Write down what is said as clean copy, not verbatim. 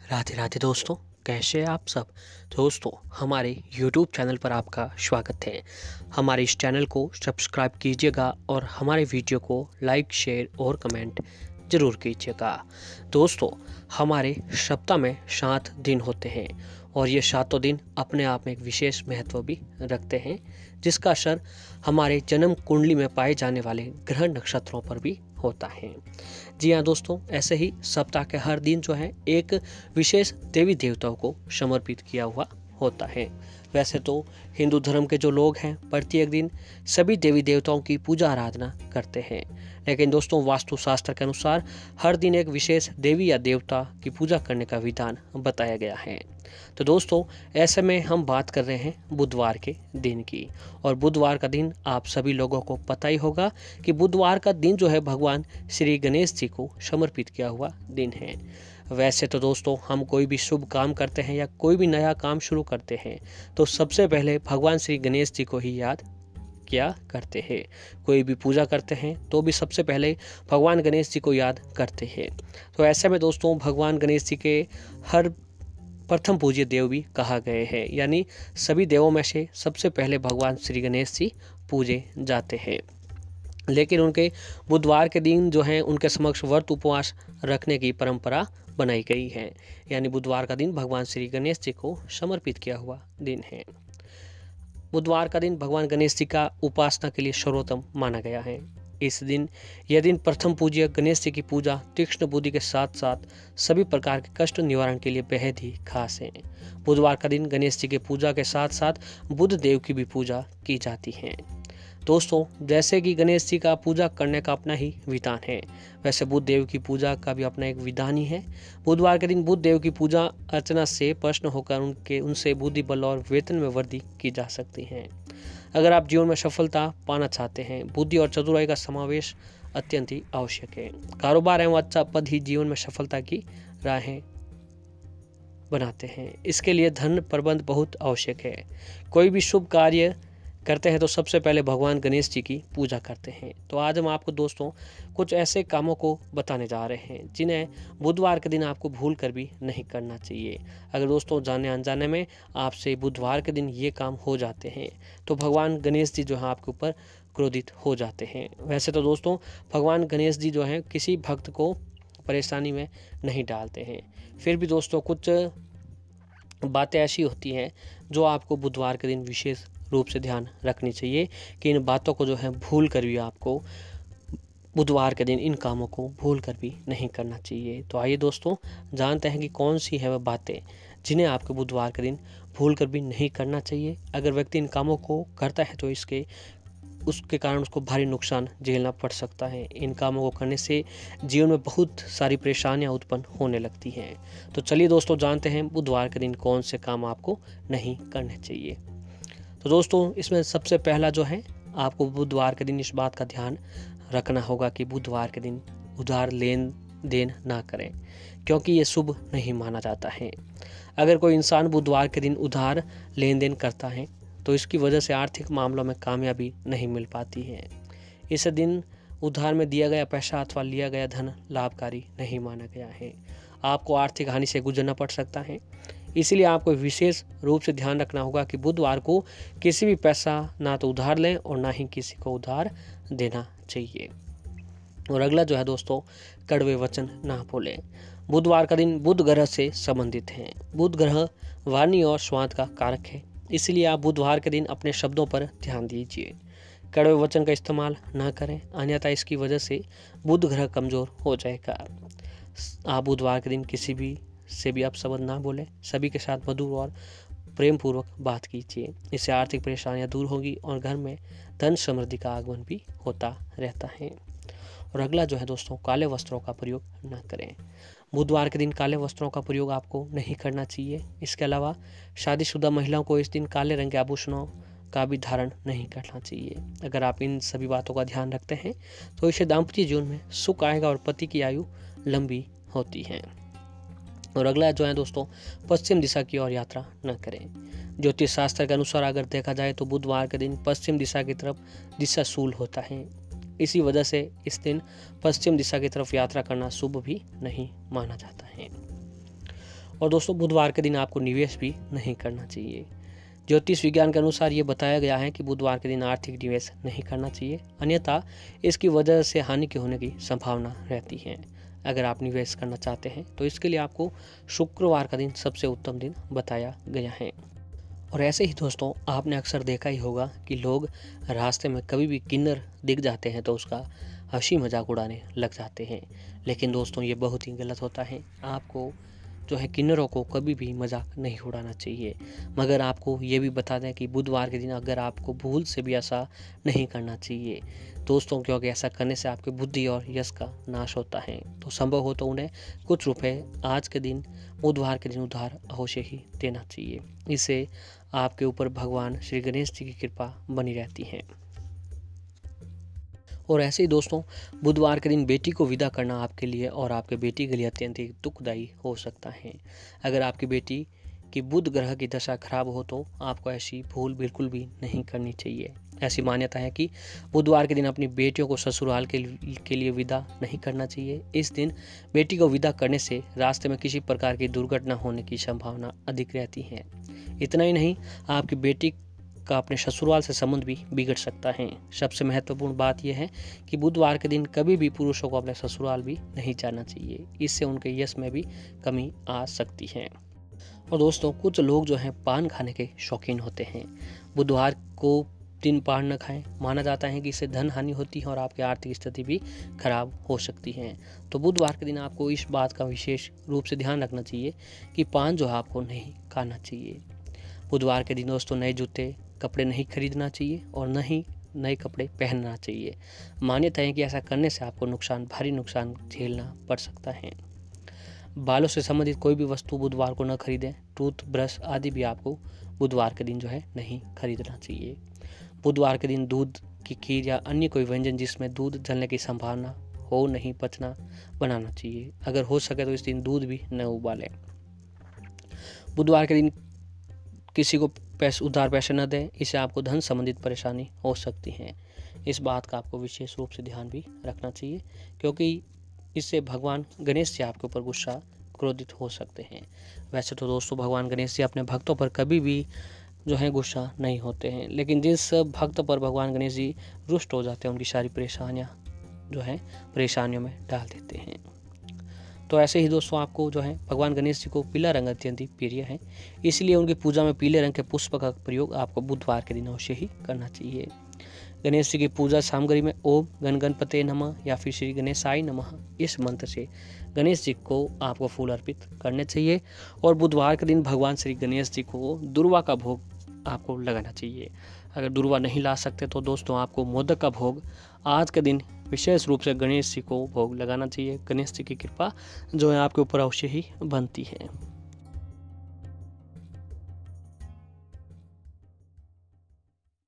राधे राधे दोस्तों, कैसे हैं आप सब। दोस्तों, हमारे YouTube चैनल पर आपका स्वागत है। हमारे इस चैनल को सब्सक्राइब कीजिएगा और हमारे वीडियो को लाइक, शेयर और कमेंट ज़रूर कीजिएगा। दोस्तों, हमारे सप्ताह में 7 दिन होते हैं और ये 7 दिन अपने आप में एक विशेष महत्व भी रखते हैं, जिसका असर हमारे जन्म कुंडली में पाए जाने वाले ग्रह नक्षत्रों पर भी होता है। जी हाँ दोस्तों, ऐसे ही सप्ताह के हर दिन जो है एक विशेष देवी देवताओं को समर्पित किया हुआ होता है। वैसे तो हिंदू धर्म के जो लोग हैं प्रत्येक दिन सभी देवी देवताओं की पूजा आराधना करते हैं, लेकिन दोस्तों वास्तुशास्त्र के अनुसार हर दिन एक विशेष देवी या देवता की पूजा करने का विधान बताया गया है। तो दोस्तों, ऐसे में हम बात कर रहे हैं बुधवार के दिन की। और बुधवार का दिन आप सभी लोगों को पता ही होगा कि बुधवार का दिन जो है भगवान श्री गणेश जी को समर्पित किया हुआ दिन है। वैसे तो दोस्तों, हम कोई भी शुभ काम करते हैं या कोई भी नया काम शुरू करते हैं तो सबसे पहले भगवान श्री गणेश जी को ही याद क्या करते हैं। कोई भी पूजा करते हैं तो भी सबसे पहले भगवान गणेश जी को याद करते हैं। तो ऐसे में दोस्तों, भगवान गणेश जी के हर प्रथम पूज्य देव भी कहा गए हैं, यानी सभी देवों में से सबसे पहले भगवान श्री गणेश जी पूजे जाते हैं। लेकिन उनके बुधवार के दिन जो है उनके समक्ष व्रत उपवास रखने की परंपरा बनाई गई है, यानी बुधवार का दिन भगवान श्री गणेश जी को समर्पित किया हुआ दिन है। बुधवार का दिन भगवान गणेश जी का उपासना के लिए सर्वोत्तम माना गया है। इस दिन यह दिन प्रथम पूज्य गणेश जी की पूजा तीक्ष्ण बुद्धि के साथ साथ सभी प्रकार के कष्ट निवारण के लिए बेहद ही खास है। बुधवार का दिन गणेश जी की पूजा के साथ साथ बुध देव की भी पूजा की जाती है। दोस्तों, जैसे कि गणेश जी का पूजा करने का अपना ही विधान है, वैसे बुध देव की पूजा का भी अपना एक विधान ही है। बुधवार के दिन बुध देव की पूजा अर्चना से प्रश्न होकर उनसे बुद्धि बल और वेतन में वृद्धि की जा सकती है। अगर आप जीवन में सफलता पाना चाहते हैं, बुद्धि और चतुराई का समावेश अत्यंत ही आवश्यक है। कारोबार एवं अच्छा पद ही जीवन में सफलता की राहें बनाते हैं। इसके लिए धन प्रबंध बहुत आवश्यक है। कोई भी शुभ कार्य करते हैं तो सबसे पहले भगवान गणेश जी की पूजा करते हैं। तो आज हम आपको दोस्तों कुछ ऐसे कामों को बताने जा रहे हैं जिन्हें बुधवार के दिन आपको भूल कर भी नहीं करना चाहिए। अगर दोस्तों जाने अनजाने में आपसे बुधवार के दिन ये काम हो जाते हैं तो भगवान गणेश जी जो है आपके ऊपर क्रोधित हो जाते हैं। वैसे तो दोस्तों, भगवान गणेश जी जो हैं किसी भक्त को परेशानी में नहीं डालते हैं, फिर भी दोस्तों कुछ बातें ऐसी होती हैं जो आपको बुधवार के दिन विशेष रूप से ध्यान रखनी चाहिए कि इन बातों को जो है भूल कर भी आपको बुधवार के दिन इन कामों को भूल कर भी नहीं करना चाहिए। तो आइए दोस्तों जानते हैं कि कौन सी है वह बातें जिन्हें आपको बुधवार के दिन भूल कर भी नहीं करना चाहिए। अगर व्यक्ति इन कामों को करता है तो उसके कारण उसको भारी नुकसान झेलना पड़ सकता है। इन कामों को करने से जीवन में बहुत सारी परेशानियां उत्पन्न होने लगती हैं। तो चलिए दोस्तों जानते हैं बुधवार के दिन कौन से काम आपको नहीं करने चाहिए। तो दोस्तों, इसमें सबसे पहला जो है आपको बुधवार के दिन इस बात का ध्यान रखना होगा कि बुधवार के दिन उधार लेन देन ना करें, क्योंकि ये शुभ नहीं माना जाता है। अगर कोई इंसान बुधवार के दिन उधार लेन देन करता है तो इसकी वजह से आर्थिक मामलों में कामयाबी नहीं मिल पाती है। इस दिन उधार में दिया गया पैसा अथवा लिया गया धन लाभकारी नहीं माना गया है। आपको आर्थिक हानि से गुजरना पड़ सकता है। इसलिए आपको विशेष रूप से ध्यान रखना होगा कि बुधवार को किसी भी पैसा ना तो उधार लें और ना ही किसी को उधार देना चाहिए। और अगला जो है दोस्तों, कड़वे वचन ना बोलें। बुधवार का दिन बुध ग्रह से संबंधित है। बुध ग्रह वाणी और स्वाद का कारक है, इसलिए आप बुधवार के दिन अपने शब्दों पर ध्यान दीजिए। कड़वे वचन का इस्तेमाल ना करें, अन्यथा इसकी वजह से बुध ग्रह कमजोर हो जाएगा। आप बुधवार के दिन किसी भी से भी अपशब्द ना बोलें। सभी के साथ मधुर और प्रेम पूर्वक बात कीजिए। इससे आर्थिक परेशानियां दूर होगी और घर में धन समृद्धि का आगमन भी होता रहता है। और अगला जो है दोस्तों, काले वस्त्रों का प्रयोग ना करें। बुधवार के दिन काले वस्त्रों का प्रयोग आपको नहीं करना चाहिए। इसके अलावा शादीशुदा महिलाओं को इस दिन काले रंग के आभूषणों का भी धारण नहीं करना चाहिए। अगर आप इन सभी बातों का ध्यान रखते हैं तो इससे दाम्पत्य जीवन में सुख आएगा और पति की आयु लंबी होती है। और अगला जो है दोस्तों, पश्चिम दिशा की ओर यात्रा न करें। ज्योतिष शास्त्र के अनुसार अगर देखा जाए तो बुधवार के दिन पश्चिम दिशा की तरफ दिशाशूल होता है। इसी वजह से इस दिन पश्चिम दिशा की तरफ यात्रा करना शुभ भी नहीं माना जाता है। और दोस्तों बुधवार के दिन आपको निवेश भी नहीं करना चाहिए। ज्योतिष विज्ञान के अनुसार ये बताया गया है कि बुधवार के दिन आर्थिक निवेश नहीं करना चाहिए, अन्यथा इसकी वजह से हानि के होने की संभावना रहती है। अगर आप निवेश करना चाहते हैं तो इसके लिए आपको शुक्रवार का दिन सबसे उत्तम दिन बताया गया है। और ऐसे ही दोस्तों आपने अक्सर देखा ही होगा कि लोग रास्ते में कभी भी किन्नर दिख जाते हैं तो उसका हंसी मजाक उड़ाने लग जाते हैं, लेकिन दोस्तों ये बहुत ही गलत होता है। आपको जो है किन्नरों को कभी भी मजाक नहीं उड़ाना चाहिए। मगर आपको ये भी बता दें कि बुधवार के दिन अगर आपको भूल से भी ऐसा नहीं करना चाहिए दोस्तों, क्योंकि ऐसा करने से आपकी बुद्धि और यश का नाश होता है। तो संभव हो तो उन्हें कुछ रुपए आज के दिन बुधवार के दिन उधार अवश्य ही देना चाहिए। इससे आपके ऊपर भगवान श्री गणेश जी की कृपा बनी रहती है। और ऐसे ही दोस्तों बुधवार के दिन बेटी को विदा करना आपके लिए और आपके बेटी के लिए अत्यंत ही दुखदायी हो सकता है। अगर आपकी बेटी की बुध ग्रह की दशा खराब हो तो आपको ऐसी भूल बिल्कुल भी नहीं करनी चाहिए। ऐसी मान्यता है कि बुधवार के दिन अपनी बेटियों को ससुराल के लिए विदा नहीं करना चाहिए। इस दिन बेटी को विदा करने से रास्ते में किसी प्रकार की दुर्घटना होने की संभावना अधिक रहती है। इतना ही नहीं, आपकी बेटी का अपने ससुराल से संबंध भी बिगड़ सकता है। सबसे महत्वपूर्ण बात यह है कि बुधवार के दिन कभी भी पुरुषों को अपने ससुराल भी नहीं जाना चाहिए, इससे उनके यश में भी कमी आ सकती है। और दोस्तों कुछ लोग जो हैं पान खाने के शौकीन होते हैं। बुधवार को दिन पान न खाएं, माना जाता है कि इससे धन हानि होती है और आपकी आर्थिक स्थिति भी खराब हो सकती है। तो बुधवार के दिन आपको इस बात का विशेष रूप से ध्यान रखना चाहिए कि पान जो है आपको नहीं खाना चाहिए। बुधवार के दिन दोस्तों नए जूते कपड़े नहीं खरीदना चाहिए और न ही नए कपड़े पहनना चाहिए। मान्यता है कि ऐसा करने से आपको भारी नुकसान झेलना पड़ सकता है। बालों से संबंधित कोई भी वस्तु बुधवार को न खरीदें। टूथ ब्रश आदि भी आपको बुधवार के दिन जो है नहीं खरीदना चाहिए। बुधवार के दिन दूध की खीर या अन्य कोई व्यंजन जिसमें दूध जलने की संभावना हो नहीं बनाना चाहिए। अगर हो सके तो इस दिन दूध भी न उबालें। बुधवार के दिन किसी को उधार पैसे न दें, इससे आपको धन संबंधित परेशानी हो सकती है। इस बात का आपको विशेष रूप से ध्यान भी रखना चाहिए, क्योंकि इससे भगवान गणेश जी आपके ऊपर क्रोधित हो सकते हैं। वैसे तो दोस्तों भगवान गणेश जी अपने भक्तों पर कभी भी जो है गुस्सा नहीं होते हैं, लेकिन जिस भक्त पर भगवान गणेश जी रुष्ट हो जाते हैं उनकी सारी परेशानियों में डाल देते हैं। तो ऐसे ही दोस्तों आपको जो है भगवान गणेश जी को पीला रंग अत्यंत ही प्रिय है, इसलिए उनकी पूजा में पीले रंग के पुष्प का प्रयोग आपको बुधवार के दिन अवश्य ही करना चाहिए। गणेश जी की पूजा सामग्री में ओम गण गणपते नमः या फिर श्री गणेशाय नमः इस मंत्र से गणेश जी को आपको फूल अर्पित करने चाहिए। और बुधवार के दिन भगवान श्री गणेश जी को दुर्वा का भोग आपको लगाना चाहिए। अगर दुर्वा नहीं ला सकते तो दोस्तों आपको मोदक का भोग आज के दिन विशेष रूप से गणेश जी को भोग लगाना चाहिए। गणेश जी की कृपा जो है आपके ऊपर अवश्य ही बनती है।